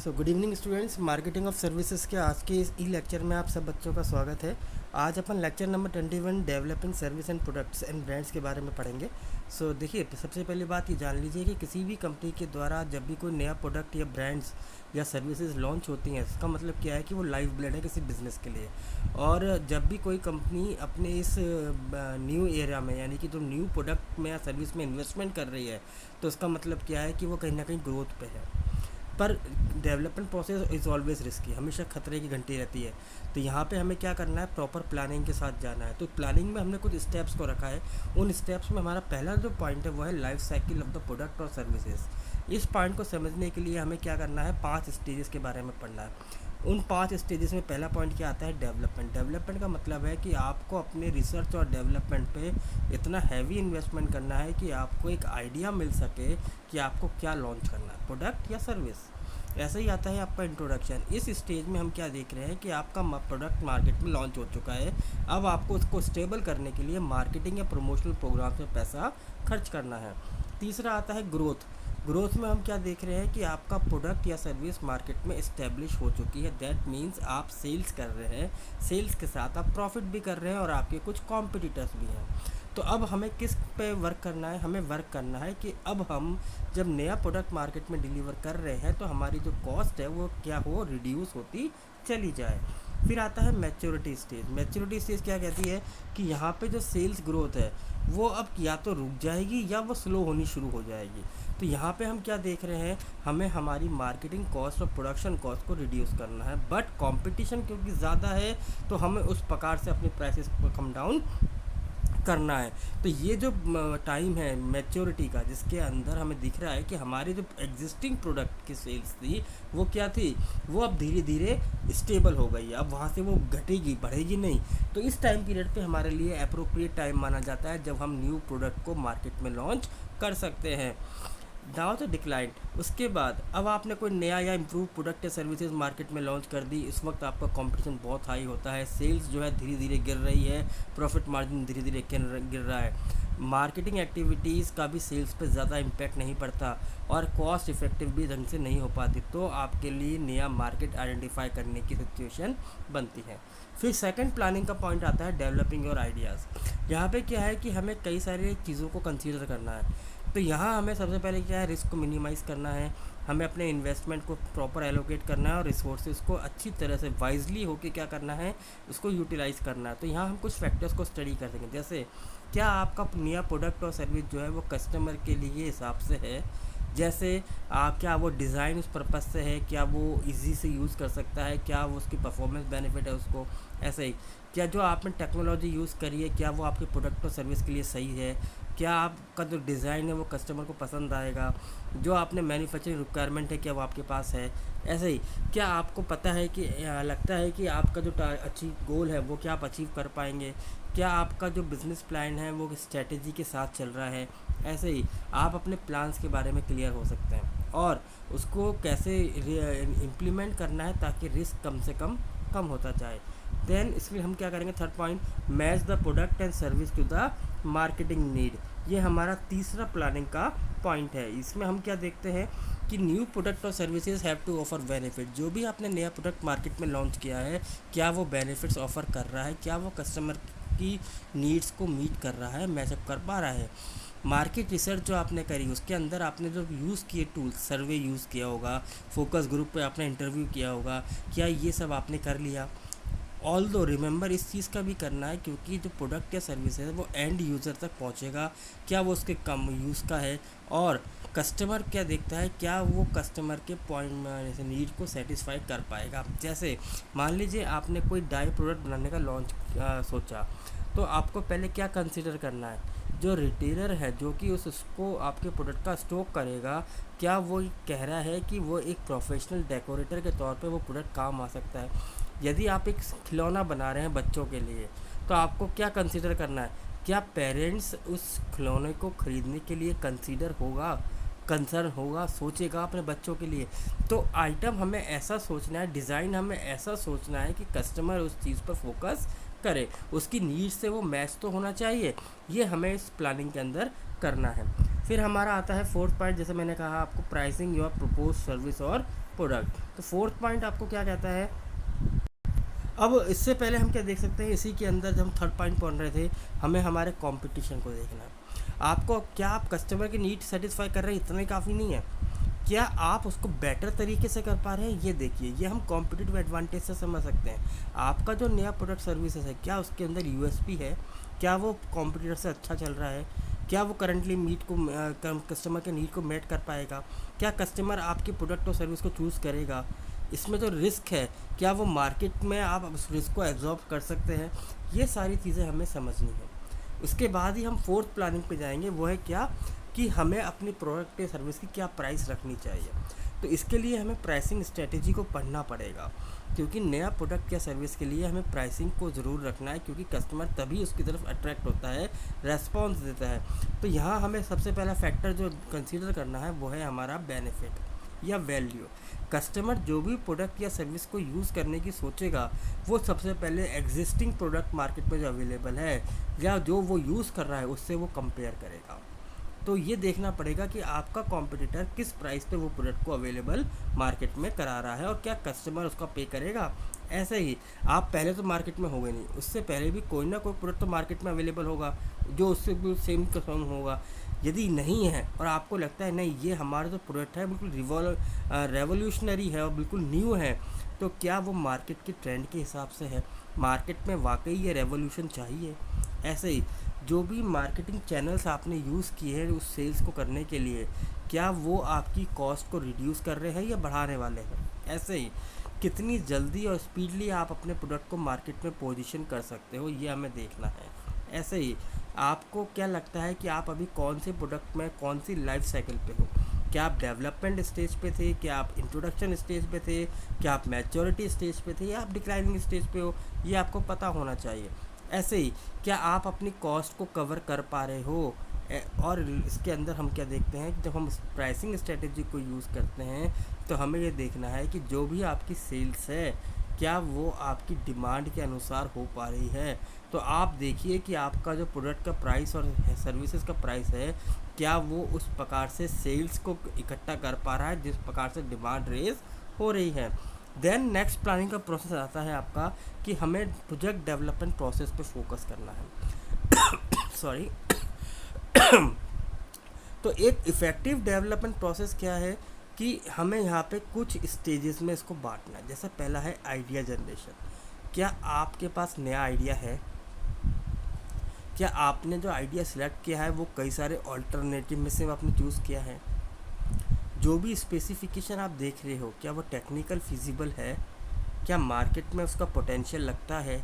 Good evening students. Marketing of services के आज के इस ई लेक्चर में आप सब बच्चों का स्वागत है। आज अपन lecture number 21 developing service and products and brands के बारे में पढ़ेंगे। देखिए, सबसे पहली बात ये जान लीजिए कि किसी भी कंपनी के द्वारा जब भी कोई नया प्रोडक्ट या ब्रांड्स या सर्विसेज लॉन्च होती हैं, इसका मतलब क्या है कि वो लाइफ ब्लड है किसी बिज़नेस के लिए। और जब भी कोई कंपनी अपने इस न्यू एरिया में, यानी कि जो न्यू प्रोडक्ट में या सर्विस में इन्वेस्टमेंट कर रही है, तो इसका मतलब क्या है कि वो कहीं ना कहीं ग्रोथ पे है। पर development process is always risky, हमेशा खतरे की घंटी रहती है। तो यहाँ पे हमें क्या करना है, प्रॉपर प्लानिंग के साथ जाना है। तो प्लानिंग में हमने कुछ स्टेप्स को रखा है। उन स्टेप्स में हमारा पहला जो पॉइंट है वो है life cycle of the product और सर्विसेज। इस पॉइंट को समझने के लिए हमें क्या करना है, 5 स्टेजेस के बारे में पढ़ना है। उन 5 स्टेजेस में पहला पॉइंट क्या आता है, डेवलपमेंट। डेवलपमेंट का मतलब है कि आपको अपने रिसर्च और डेवलपमेंट पे इतना हैवी इन्वेस्टमेंट करना है कि आपको एक आइडिया मिल सके कि आपको क्या लॉन्च करना है, प्रोडक्ट या सर्विस। ऐसा ही आता है आपका इंट्रोडक्शन। इस स्टेज में हम क्या देख रहे हैं कि आपका प्रोडक्ट मार्केट में लॉन्च हो चुका है। अब आपको उसको स्टेबल करने के लिए मार्केटिंग या प्रमोशनल प्रोग्राम में पैसा खर्च करना है। तीसरा आता है ग्रोथ। ग्रोथ में हम क्या देख रहे हैं कि आपका प्रोडक्ट या सर्विस मार्केट में इस्टेब्लिश हो चुकी है। दैट मीन्स आप सेल्स कर रहे हैं, सेल्स के साथ आप प्रॉफिट भी कर रहे हैं और आपके कुछ कॉम्पिटिटर्स भी हैं। तो अब हमें किस पे वर्क करना है, हमें वर्क करना है कि अब हम जब नया प्रोडक्ट मार्केट में डिलीवर कर रहे हैं तो हमारी जो कॉस्ट है वो क्या हो, रिड्यूस होती चली जाए। फिर आता है मैच्योरिटी स्टेज। मैच्योरिटी स्टेज क्या कहती है कि यहाँ पे जो सेल्स ग्रोथ है वो अब या तो रुक जाएगी या वो स्लो होनी शुरू हो जाएगी। तो यहाँ पे हम क्या देख रहे हैं, हमें हमारी मार्केटिंग कॉस्ट और प्रोडक्शन कॉस्ट को रिड्यूस करना है। बट कंपटीशन क्योंकि ज़्यादा है तो हमें उस प्रकार से अपनी प्राइसेस को कम डाउन करना है। तो ये जो टाइम है मैच्योरिटी का, जिसके अंदर हमें दिख रहा है कि हमारी जो एग्जिस्टिंग प्रोडक्ट की सेल्स थी वो क्या थी, वो अब धीरे धीरे स्टेबल हो गई है। अब वहाँ से वो घटेगी, बढ़ेगी नहीं। तो इस टाइम पीरियड पे हमारे लिए अप्रोप्रिएट टाइम माना जाता है जब हम न्यू प्रोडक्ट को मार्केट में लॉन्च कर सकते हैं। नाउ तो डिक्लाइन। उसके बाद अब आपने कोई नया या इम्प्रूव प्रोडक्ट या सर्विसेज मार्केट में लॉन्च कर दी। इस वक्त आपका कंपटीशन बहुत हाई होता है, सेल्स जो है धीरे धीरे गिर रही है, प्रॉफिट मार्जिन धीरे धीरे गिर रहा है। मार्केटिंग एक्टिविटीज़ का भी सेल्स पे ज़्यादा इम्पैक्ट नहीं पड़ता और कॉस्ट इफेक्टिव भी ढंग से नहीं हो पाती। तो आपके लिए नया मार्केट आइडेंटिफाई करने की सिचुएशन बनती है। फिर सेकंड प्लानिंग का पॉइंट आता है डेवलपिंग योर आइडियाज़। यहाँ पे क्या है कि हमें कई सारी चीज़ों को कंसीडर करना है। तो यहाँ हमें सबसे पहले क्या है, रिस्क को मिनिमाइज़ करना है। हमें अपने इन्वेस्टमेंट को प्रॉपर एलोकेट करना है और रिसोर्सेज को अच्छी तरह से वाइजली होके क्या करना है, उसको यूटिलाइज़ करना है। तो यहाँ हम कुछ फैक्टर्स को स्टडी कर सकें, जैसे क्या आपका नया प्रोडक्ट और सर्विस जो है वो कस्टमर के लिए हिसाब से है। जैसे क्या वो डिज़ाइन उस पर्पज़ से है, क्या वो इजी से यूज़ कर सकता है, क्या वो उसकी परफॉर्मेंस बेनिफिट है उसको। ऐसे ही क्या जो आपने टेक्नोलॉजी यूज़ करी है क्या वो आपके प्रोडक्ट और सर्विस के लिए सही है, क्या आपका जो डिज़ाइन है वो कस्टमर को पसंद आएगा, जो आपने मैन्युफैक्चरिंग रिक्वायरमेंट है क्या वो आपके पास है। ऐसे ही क्या आपको पता है कि लगता है कि आपका जो अचीव गोल है वो क्या आप अचीव कर पाएंगे, क्या आपका जो बिज़नेस प्लान है वो स्ट्रेटेजी के साथ चल रहा है। ऐसे ही आप अपने प्लान्स के बारे में क्लियर हो सकते हैं और उसको कैसे इम्प्लीमेंट करना है ताकि रिस्क कम से कम होता जाए। देन इसमें हम क्या करेंगे, third point, match the product and service to the marketing need. ये हमारा तीसरा प्लानिंग का पॉइंट है। इसमें हम क्या देखते हैं कि न्यू प्रोडक्ट और services have to offer benefit. जो भी आपने नया प्रोडक्ट मार्केट में लॉन्च किया है क्या वो बेनिफिट्स ऑफर कर रहा है, क्या वो कस्टमर की नीड्स को मीट कर रहा है, मैचअप कर पा रहा है। मार्केट रिसर्च जो आपने करी उसके अंदर आपने जो यूज़ किए टूल्स, सर्वे यूज़ किया होगा, फोकस ग्रुप पे आपने इंटरव्यू किया होगा, क्या ये सब आपने कर लिया। ऑल दो रिमेंबर इस चीज़ का भी करना है क्योंकि जो प्रोडक्ट या सर्विस है वो एंड यूज़र तक पहुंचेगा, क्या वो उसके कम यूज़ का है और कस्टमर क्या देखता है, क्या वो कस्टमर के पॉइंट जैसे नीड को सेटिस्फाई कर पाएगा। जैसे मान लीजिए आपने कोई डाई प्रोडक्ट बनाने का लॉन्च सोचा, तो आपको पहले क्या कंसिडर करना है, जो रिटेलर है जो कि उसको आपके प्रोडक्ट का स्टॉक करेगा क्या वो कह रहा है कि वो एक प्रोफेशनल डेकोरेटर के तौर पे वो प्रोडक्ट काम आ सकता है। यदि आप एक खिलौना बना रहे हैं बच्चों के लिए तो आपको क्या कंसीडर करना है, क्या पेरेंट्स उस खिलौने को ख़रीदने के लिए कंसर्न होगा, सोचेगा अपने बच्चों के लिए। तो आइटम हमें ऐसा सोचना है, डिज़ाइन हमें ऐसा सोचना है कि कस्टमर उस चीज़ पर फोकस करे, उसकी नीड्स से वो मैच तो होना चाहिए। ये हमें इस प्लानिंग के अंदर करना है। फिर हमारा आता है फोर्थ पॉइंट, जैसे मैंने कहा आपको, प्राइसिंग योर प्रपोज सर्विस और प्रोडक्ट। तो फोर्थ पॉइंट आपको क्या कहता है, अब इससे पहले हम क्या देख सकते हैं, इसी के अंदर जब हम थर्ड पॉइंट पढ़ रहे थे, हमें हमारे कंपटीशन को देखना है। आपको क्या आप कस्टमर की नीड सेटिस्फाई कर रहे हैं इतना ही काफ़ी नहीं है, क्या आप उसको बेटर तरीके से कर पा रहे हैं, ये देखिए। ये हम कॉम्पिटिटिव एडवांटेज से समझ सकते हैं। आपका जो नया प्रोडक्ट सर्विसेज है, क्या उसके अंदर यूएसपी है, क्या वो कॉम्पिटिटर से अच्छा चल रहा है, क्या वो करंटली मीट को कस्टमर के नीड को मेट कर पाएगा, क्या कस्टमर आपके प्रोडक्ट और सर्विस को चूज़ करेगा, इसमें जो रिस्क है क्या वो मार्केट में आप उस रिस्क को एब्जॉर्ब कर सकते हैं। ये सारी चीज़ें हमें समझनी है। उसके बाद ही हम फोर्थ प्लानिंग पे जाएंगे, वो है क्या कि हमें अपनी प्रोडक्ट या सर्विस की क्या प्राइस रखनी चाहिए। तो इसके लिए हमें प्राइसिंग स्ट्रेटेजी को पढ़ना पड़ेगा, क्योंकि नया प्रोडक्ट या सर्विस के लिए हमें प्राइसिंग को ज़रूर रखना है, क्योंकि कस्टमर तभी उसकी तरफ अट्रैक्ट होता है, रेस्पॉन्स देता है। तो यहाँ हमें सबसे पहला फैक्टर जो कंसीडर करना है वो है हमारा बेनिफिट या वैल्यू। कस्टमर जो भी प्रोडक्ट या सर्विस को यूज़ करने की सोचेगा, वो सबसे पहले एग्जिस्टिंग प्रोडक्ट मार्केट में जो अवेलेबल है या जो वो यूज़ कर रहा है उससे वो कंपेयर करेगा। तो ये देखना पड़ेगा कि आपका कॉम्पिटिटर किस प्राइस पे वो प्रोडक्ट को अवेलेबल मार्केट में करा रहा है और क्या कस्टमर उसका पे करेगा। ऐसे ही आप पहले तो मार्केट में होंगे नहीं, उससे पहले भी कोई ना कोई प्रोडक्ट तो मार्केट में अवेलेबल होगा जो उससे भी सेम कस्टम होगा। यदि नहीं है और आपको लगता है नहीं ये हमारा जो प्रोडक्ट है बिल्कुल रेवोल्यूशनरी है और बिल्कुल न्यू है, तो क्या वो मार्केट के ट्रेंड के हिसाब से है, मार्केट में वाकई ये रेवोल्यूशन चाहिए। ऐसे ही जो भी मार्केटिंग चैनल्स आपने यूज़ किए हैं उस सेल्स को करने के लिए, क्या वो आपकी कॉस्ट को रिड्यूस कर रहे हैं या बढ़ाने वाले हैं। ऐसे ही कितनी जल्दी और स्पीडली आप अपने प्रोडक्ट को मार्केट में पोजीशन कर सकते हो, ये हमें देखना है। ऐसे ही आपको क्या लगता है कि आप अभी कौन से प्रोडक्ट में कौन सी लाइफ साइकिल पे हो, क्या आप डेवलपमेंट स्टेज पे थे, क्या आप इंट्रोडक्शन स्टेज पे थे, क्या आप मैच्योरिटी स्टेज पे थे या आप डिक्लाइनिंग स्टेज पे हो, ये आपको पता होना चाहिए। ऐसे ही क्या आप अपनी कॉस्ट को कवर कर पा रहे हो। और इसके अंदर हम क्या देखते हैं कि जब हम प्राइसिंग स्ट्रेटेजी को यूज़ करते हैं तो हमें ये देखना है कि जो भी आपकी सेल्स है क्या वो आपकी डिमांड के अनुसार हो पा रही है। तो आप देखिए कि आपका जो प्रोडक्ट का प्राइस और सर्विसेज का प्राइस है क्या वो उस प्रकार से सेल्स को इकट्ठा कर पा रहा है जिस प्रकार से डिमांड रेज हो रही है। देन नेक्स्ट प्लानिंग का प्रोसेस आता है आपका कि हमें प्रोजेक्ट डेवलपमेंट प्रोसेस पे फोकस करना है। सॉरी। तो एक इफ़ेक्टिव डेवलपमेंट प्रोसेस क्या है कि हमें यहाँ पे कुछ स्टेजेस में इसको बांटना है। जैसे पहला है आइडिया जनरेशन। क्या आपके पास नया आइडिया है, क्या आपने जो आइडिया सिलेक्ट किया है वो कई सारे ऑल्टरनेटिव में से आपने चूज़ किया है, जो भी स्पेसिफिकेशन आप देख रहे हो क्या वो टेक्निकल फिजिबल है, क्या मार्केट में उसका पोटेंशियल लगता है,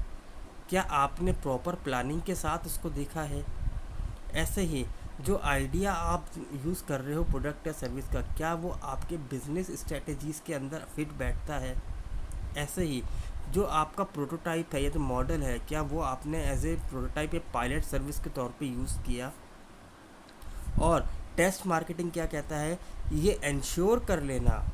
क्या आपने प्रॉपर प्लानिंग के साथ उसको देखा है। ऐसे ही जो आइडिया आप यूज़ कर रहे हो प्रोडक्ट या सर्विस का क्या वो आपके बिजनेस स्ट्रेटजीज़ के अंदर फिट बैठता है। ऐसे ही जो आपका प्रोटोटाइप है या जो मॉडल है क्या वो आपने एज ए प्रोटोटाइप या पायलट सर्विस के तौर पे यूज़ किया। और टेस्ट मार्केटिंग क्या कहता है, ये इंश्योर कर लेना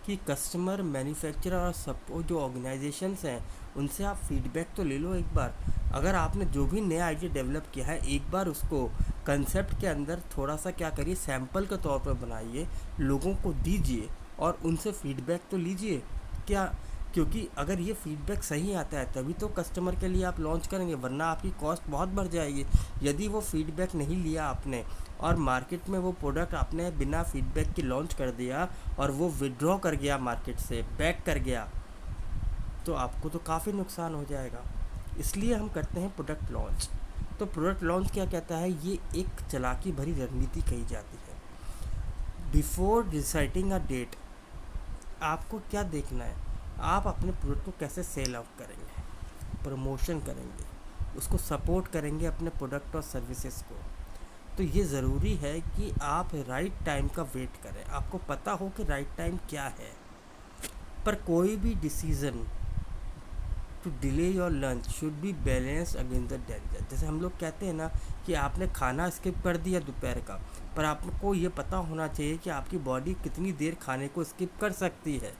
कि कस्टमर, मैन्युफैक्चरर और सब जो ऑर्गेनाइजेशंस हैं उनसे आप फीडबैक तो ले लो एक बार। अगर आपने जो भी नया आइडिया डेवलप किया है एक बार उसको कंसेप्ट के अंदर थोड़ा सा क्या करिए, सैंपल के तौर पर बनाइए, लोगों को दीजिए और उनसे फीडबैक तो लीजिए। क्या, क्योंकि अगर ये फीडबैक सही आता है तभी तो कस्टमर के लिए आप लॉन्च करेंगे, वरना आपकी कॉस्ट बहुत बढ़ जाएगी। यदि वो फीडबैक नहीं लिया आपने और मार्केट में वो प्रोडक्ट आपने बिना फीडबैक के लॉन्च कर दिया और वो विड्रॉ कर गया मार्केट से, बैक कर गया, तो आपको तो काफ़ी नुकसान हो जाएगा। इसलिए हम करते हैं प्रोडक्ट लॉन्च। तो प्रोडक्ट लॉन्च क्या कहता है, ये एक चालाकी भरी रणनीति कही जाती है। बिफोर डिसाइडिंग अ डेट आपको क्या देखना है, आप अपने प्रोडक्ट को कैसे सेल आउट करेंगे, प्रमोशन करेंगे, उसको सपोर्ट करेंगे अपने प्रोडक्ट और सर्विसेज को। तो ये ज़रूरी है कि आप राइट टाइम का वेट करें, आपको पता हो कि राइट टाइम क्या है। पर कोई भी decision to delay your launch should be balanced against the danger. जैसे हम लोग कहते हैं ना कि आपने खाना स्किप कर दिया दोपहर का, पर आपको ये पता होना चाहिए कि आपकी बॉडी कितनी देर खाने को स्किप कर सकती है।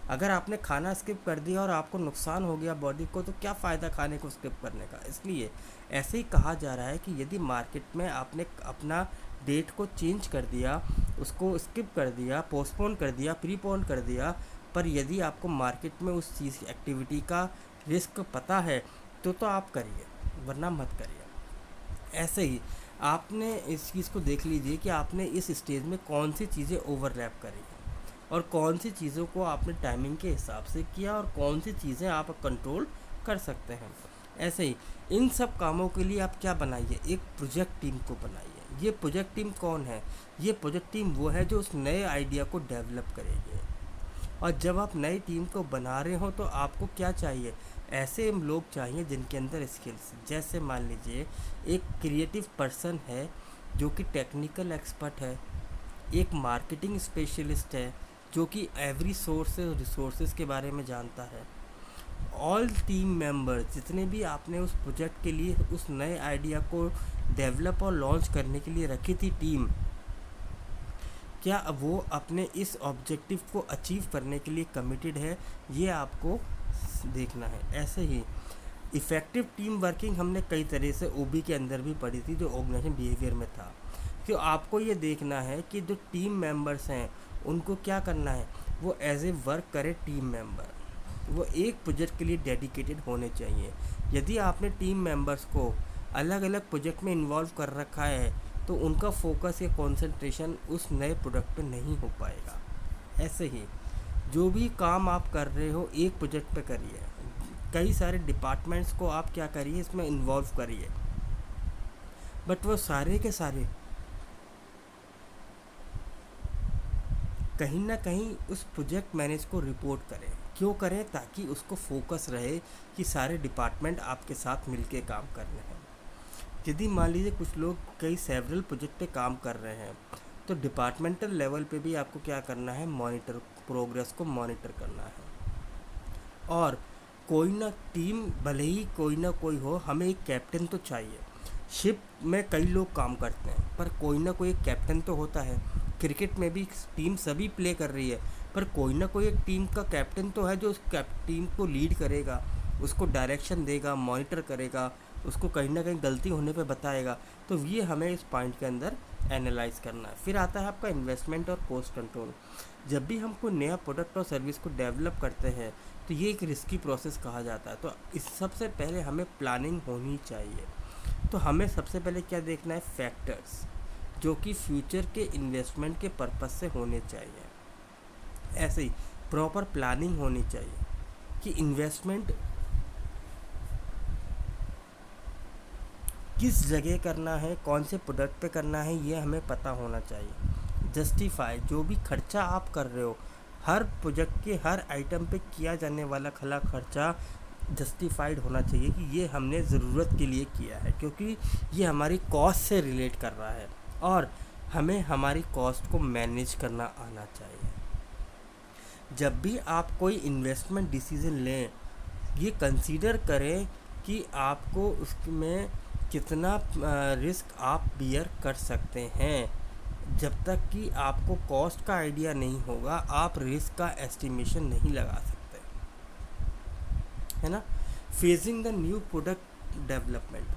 अगर आपने खाना स्किप कर दिया और आपको नुकसान हो गया बॉडी को, तो क्या फ़ायदा खाने को स्किप करने का। इसलिए ऐसे ही कहा जा रहा है कि यदि मार्केट में आपने अपना डेट को चेंज कर दिया, उसको स्किप कर दिया, पोस्टपोन कर दिया, प्रीपोन कर दिया, पर यदि आपको मार्केट में उस चीज़ एक्टिविटी का रिस्क पता है तो आप करिए, वरना मत करिए। ऐसे ही आपने इस चीज़ को देख लीजिए कि आपने इस स्टेज में कौन सी चीज़ें ओवरलैप करी हैं और कौन सी चीज़ों को आपने टाइमिंग के हिसाब से किया और कौन सी चीज़ें आप कंट्रोल कर सकते हैं। ऐसे ही इन सब कामों के लिए आप क्या बनाइए, एक प्रोजेक्ट टीम को बनाइए। ये प्रोजेक्ट टीम कौन है? ये प्रोजेक्ट टीम वो है जो उस नए आइडिया को डेवलप करेगी। और जब आप नई टीम को बना रहे हो तो आपको क्या चाहिए, ऐसे लोग चाहिए जिनके अंदर स्किल्स, जैसे मान लीजिए एक क्रिएटिव पर्सन है जो कि टेक्निकल एक्सपर्ट है, एक मार्केटिंग स्पेशलिस्ट है जो कि एवरी सोर्स रिसोर्सेज के बारे में जानता है। ऑल टीम मेंबर्स जितने भी आपने उस प्रोजेक्ट के लिए उस नए आइडिया को डेवलप और लॉन्च करने के लिए रखी थी टीम, क्या वो अपने इस ऑब्जेक्टिव को अचीव करने के लिए कमिटेड है, ये आपको देखना है। ऐसे ही इफ़ेक्टिव टीम वर्किंग हमने कई तरह से ओबी के अंदर भी पढ़ी थी, जो ऑर्गेनाइजेशन बिहेवियर में था। कि आपको ये देखना है कि जो टीम मेंबर्स हैं उनको क्या करना है, वो एज ए वर्क करे टीम मेंबर, वो एक प्रोजेक्ट के लिए डेडिकेटेड होने चाहिए। यदि आपने टीम मेंबर्स को अलग अलग प्रोजेक्ट में इन्वॉल्व कर रखा है तो उनका फोकस या कंसंट्रेशन उस नए प्रोडक्ट पे नहीं हो पाएगा। ऐसे ही जो भी काम आप कर रहे हो एक प्रोजेक्ट पे करिए, कई सारे डिपार्टमेंट्स को आप क्या करिए इसमें इन्वॉल्व करिए, बट वो सारे के सारे कहीं ना कहीं उस प्रोजेक्ट मैनेज को रिपोर्ट करें। क्यों करें? ताकि उसको फोकस रहे कि सारे डिपार्टमेंट आपके साथ मिलके काम कर रहे हैं। यदि मान लीजिए कुछ लोग कई सेवरल प्रोजेक्ट पे काम कर रहे हैं तो डिपार्टमेंटल लेवल पे भी आपको क्या करना है, मॉनिटर, प्रोग्रेस को मॉनिटर करना है। और कोई ना टीम भले ही कोई ना कोई हो, हमें एक कैप्टन तो चाहिए। शिप में कई लोग काम करते हैं पर कोई ना कोई एक कैप्टन तो होता है। क्रिकेट में भी टीम सभी प्ले कर रही है पर कोई ना कोई एक टीम का कैप्टन तो है जो उस टीम को लीड करेगा, उसको डायरेक्शन देगा, मॉनिटर करेगा, उसको कहीं ना कहीं गलती होने पे बताएगा। तो ये हमें इस पॉइंट के अंदर एनालाइज करना है। फिर आता है आपका इन्वेस्टमेंट और कॉस्ट कंट्रोल। जब भी हम कोई नया प्रोडक्ट और सर्विस को डेवलप करते हैं तो ये एक रिस्की प्रोसेस कहा जाता है। तो इस सबसे पहले हमें प्लानिंग होनी चाहिए। तो हमें सबसे पहले क्या देखना है, फैक्टर्स जो कि फ्यूचर के इन्वेस्टमेंट के पर्पस से होने चाहिए। ऐसे ही प्रॉपर प्लानिंग होनी चाहिए कि इन्वेस्टमेंट किस जगह करना है, कौन से प्रोडक्ट पे करना है, ये हमें पता होना चाहिए। जस्टिफाई, जो भी खर्चा आप कर रहे हो, हर प्रोजेक्ट के हर आइटम पे किया जाने वाला खर्चा जस्टिफाइड होना चाहिए कि ये हमने ज़रूरत के लिए किया है, क्योंकि ये हमारी कॉस्ट से रिलेट कर रहा है और हमें हमारी कॉस्ट को मैनेज करना आना चाहिए। जब भी आप कोई इन्वेस्टमेंट डिसीज़न लें, ये कंसीडर करें कि आपको उसमें कितना रिस्क आप बियर कर सकते हैं। जब तक कि आपको कॉस्ट का आइडिया नहीं होगा आप रिस्क का एस्टिमेशन नहीं लगा सकते, है ना। Phasing the new product development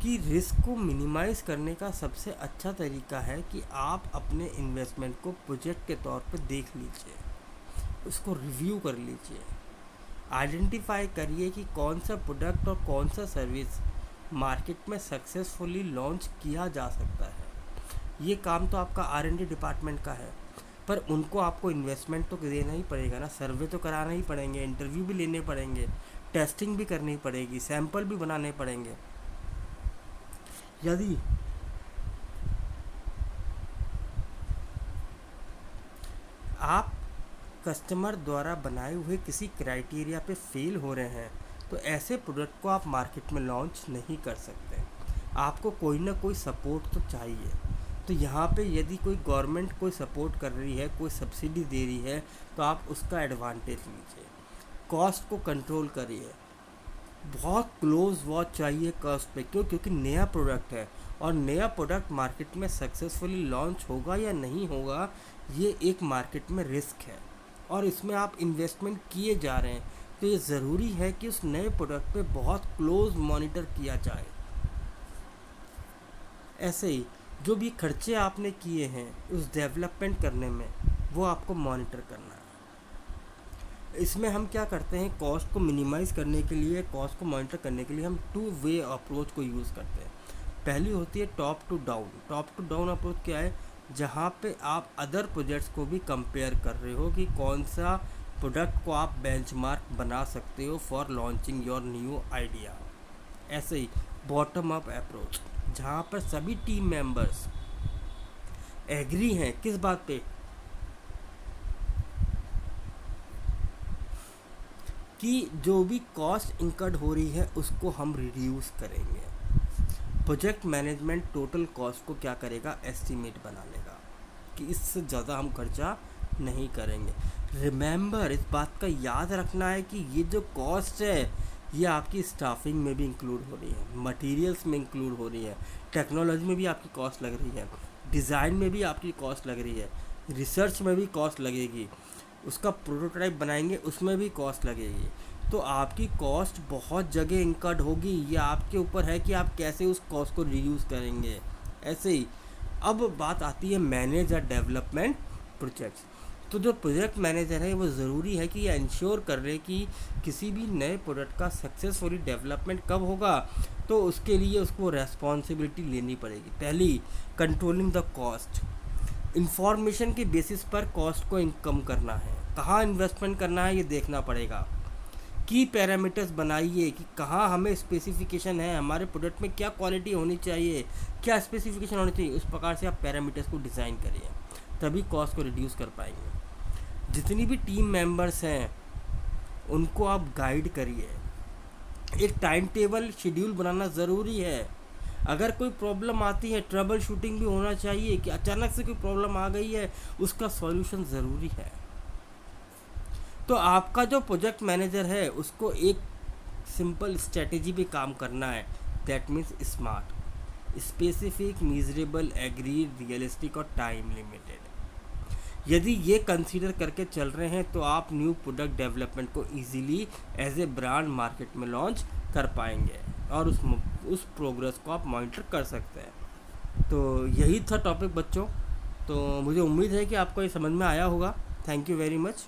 कि रिस्क को मिनिमाइज़ करने का सबसे अच्छा तरीका है कि आप अपने इन्वेस्टमेंट को प्रोजेक्ट के तौर पर देख लीजिए, उसको रिव्यू कर लीजिए, आइडेंटिफाई करिए कि कौन सा प्रोडक्ट और कौन सा सर्विस मार्केट में सक्सेसफुली लॉन्च किया जा सकता है। ये काम तो आपका R&D डिपार्टमेंट का है, पर उनको आपको इन्वेस्टमेंट तो देना ही पड़ेगा ना, सर्वे तो कराना ही पड़ेंगे, इंटरव्यू भी लेने पड़ेंगे, टेस्टिंग भी करनी पड़ेगी, सैंपल भी बनाने पड़ेंगे। यदि आप कस्टमर द्वारा बनाए हुए किसी क्राइटेरिया पे फेल हो रहे हैं तो ऐसे प्रोडक्ट को आप मार्केट में लॉन्च नहीं कर सकते। आपको कोई ना कोई सपोर्ट तो चाहिए। तो यहाँ पे यदि कोई गवर्नमेंट कोई सपोर्ट कर रही है, कोई सब्सिडी दे रही है, तो आप उसका एडवांटेज लीजिए। कॉस्ट को कंट्रोल करिए, बहुत क्लोज वॉच चाहिए कॉस्ट पे। क्यों? क्योंकि नया प्रोडक्ट है और नया प्रोडक्ट मार्केट में सक्सेसफुली लॉन्च होगा या नहीं होगा, ये एक मार्केट में रिस्क है और इसमें आप इन्वेस्टमेंट किए जा रहे हैं। तो ये ज़रूरी है कि उस नए प्रोडक्ट पे बहुत क्लोज मॉनिटर किया जाए। ऐसे ही जो भी खर्चे आपने किए हैं उस डेवलपमेंट करने में, वो आपको मॉनिटर करना है। इसमें हम क्या करते हैं, कॉस्ट को मिनिमाइज़ करने के लिए, कॉस्ट को मॉनिटर करने के लिए हम 2 वे अप्रोच को यूज़ करते हैं। पहली होती है top to down. Top to down approach क्या है, जहाँ पे आप अदर प्रोजेक्ट्स को भी कंपेयर कर रहे हो कि कौन सा प्रोडक्ट को आप बेंचमार्क बना सकते हो for launching your new idea. ऐसे ही बॉटम अप अप्रोच, जहाँ पर सभी टीम मेंबर्स एग्री हैं किस बात पे, कि जो भी कॉस्ट इंकर्ड हो रही है उसको हम रिड्यूस करेंगे। प्रोजेक्ट मैनेजमेंट टोटल कॉस्ट को क्या करेगा, एस्टीमेट बना लेगा कि इससे ज़्यादा हम खर्चा नहीं करेंगे। रिमेंबर, इस बात का याद रखना है कि ये जो कॉस्ट है ये आपकी स्टाफिंग में भी इंक्लूड हो रही है, मटेरियल्स में इंक्लूड हो रही है, टेक्नोलॉजी में भी आपकी कॉस्ट लग रही है, डिज़ाइन में भी आपकी कॉस्ट लग रही है, रिसर्च में भी कॉस्ट लगेगी, उसका प्रोटोटाइप बनाएंगे उसमें भी कॉस्ट लगेगी। तो आपकी कॉस्ट बहुत जगह इंकर्ड होगी, ये आपके ऊपर है कि आप कैसे उस कॉस्ट को रिड्यूस करेंगे। ऐसे ही अब बात आती है मैनेज और डेवलपमेंट प्रोजेक्ट्स। तो जो प्रोजेक्ट मैनेजर है वो ज़रूरी है कि ये इंश्योर कर रहे कि किसी भी नए प्रोडक्ट का सक्सेसफुली डेवलपमेंट कब होगा, तो उसके लिए उसको रेस्पॉन्सिबिलिटी लेनी पड़ेगी। पहली, कंट्रोलिंग द कॉस्ट। इंफॉर्मेशन के बेसिस पर कॉस्ट को कम करना है, कहाँ इन्वेस्टमेंट करना है ये देखना पड़ेगा। की पैरामीटर्स बनाइए कि कहाँ हमें स्पेसिफिकेशन है, हमारे प्रोडक्ट में क्या क्वालिटी होनी चाहिए, क्या स्पेसिफिकेशन होनी चाहिए, उस प्रकार से आप पैरामीटर्स को डिज़ाइन करिए, तभी कॉस्ट को रिड्यूस कर पाएंगे। जितनी भी टीम मेंबर्स हैं उनको आप गाइड करिए। एक टाइम टेबल शेड्यूल बनाना ज़रूरी है। अगर कोई प्रॉब्लम आती है, ट्रबल शूटिंग भी होना चाहिए कि अचानक से कोई प्रॉब्लम आ गई है, उसका सॉल्यूशन ज़रूरी है। तो आपका जो प्रोजेक्ट मैनेजर है उसको एक सिंपल स्ट्रेटेजी पे काम करना है, that means smart, specific, measurable, agreed, realistic और टाइम लिमिटेड। यदि ये कंसीडर करके चल रहे हैं तो आप न्यू प्रोडक्ट डेवलपमेंट को easily as a brand market में लॉन्च कर पाएंगे और उस प्रोग्रेस को आप मॉनिटर कर सकते हैं। तो यही था टॉपिक बच्चों। तो मुझे उम्मीद है कि आपको ये समझ में आया होगा। Thank you very much.